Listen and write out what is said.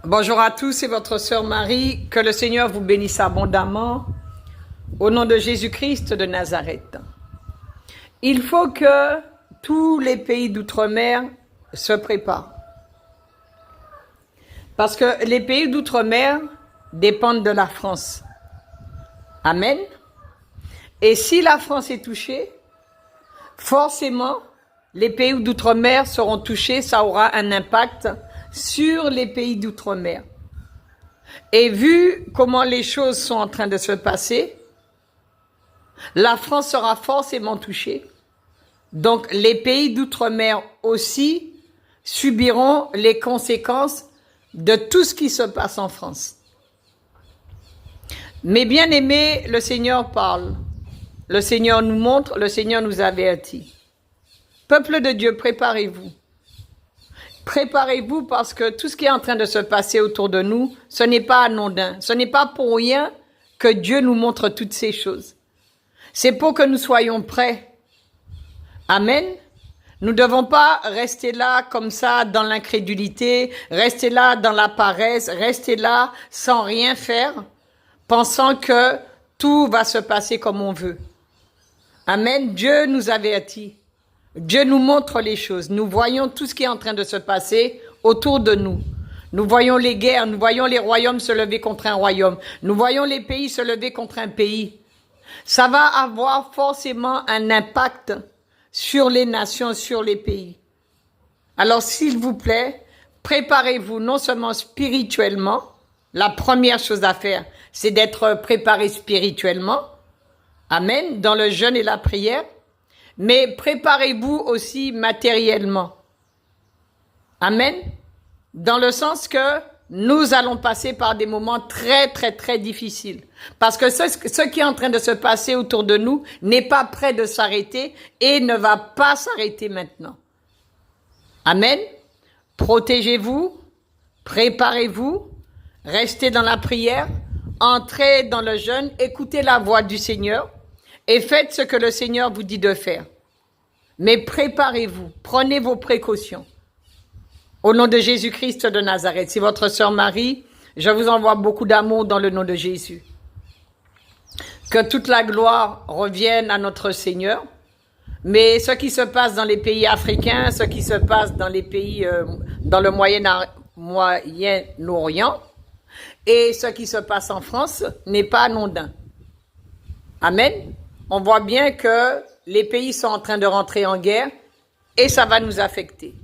Bonjour à tous, c'est votre sœur Marie. Que le Seigneur vous bénisse abondamment. Au nom de Jésus-Christ de Nazareth. Il faut que tous les pays d'outre-mer se préparent. Parce que les pays d'outre-mer dépendent de la France. Amen. Et si la France est touchée, forcément, les pays d'outre-mer seront touchés, ça aura un impact sur les pays d'outre-mer. Et vu comment les choses sont en train de se passer, la France sera forcément touchée. Donc les pays d'outre-mer aussi subiront les conséquences de tout ce qui se passe en France. Mais bien aimés, le Seigneur parle. Le Seigneur nous montre, le Seigneur nous avertit. Peuple de Dieu, préparez-vous. Préparez-vous parce que tout ce qui est en train de se passer autour de nous, ce n'est pas anodin. Ce n'est pas pour rien que Dieu nous montre toutes ces choses. C'est pour que nous soyons prêts. Amen. Nous ne devons pas rester là comme ça dans l'incrédulité, rester là dans la paresse, rester là sans rien faire, pensant que tout va se passer comme on veut. Amen. Dieu nous avertit. Dieu nous montre les choses. Nous voyons tout ce qui est en train de se passer autour de nous. Nous voyons les guerres, nous voyons les royaumes se lever contre un royaume. Nous voyons les pays se lever contre un pays. Ça va avoir forcément un impact sur les nations, sur les pays. Alors, s'il vous plaît, préparez-vous non seulement spirituellement. La première chose à faire, c'est d'être préparé spirituellement. Amen, dans le jeûne et la prière. Mais préparez-vous aussi matériellement. Amen. Dans le sens que nous allons passer par des moments très, très, très difficiles. Parce que ce qui est en train de se passer autour de nous n'est pas prêt de s'arrêter et ne va pas s'arrêter maintenant. Amen. Protégez-vous, préparez-vous, restez dans la prière, entrez dans le jeûne, écoutez la voix du Seigneur et faites ce que le Seigneur vous dit de faire. Mais préparez-vous, prenez vos précautions. Au nom de Jésus-Christ de Nazareth, c'est votre sœur Marie. Je vous envoie beaucoup d'amour dans le nom de Jésus. Que toute la gloire revienne à notre Seigneur. Mais ce qui se passe dans les pays africains, ce qui se passe dans les pays dans le Moyen-Orient et ce qui se passe en France n'est pas anodin. Amen. On voit bien que les pays sont en train de rentrer en guerre et ça va nous affecter.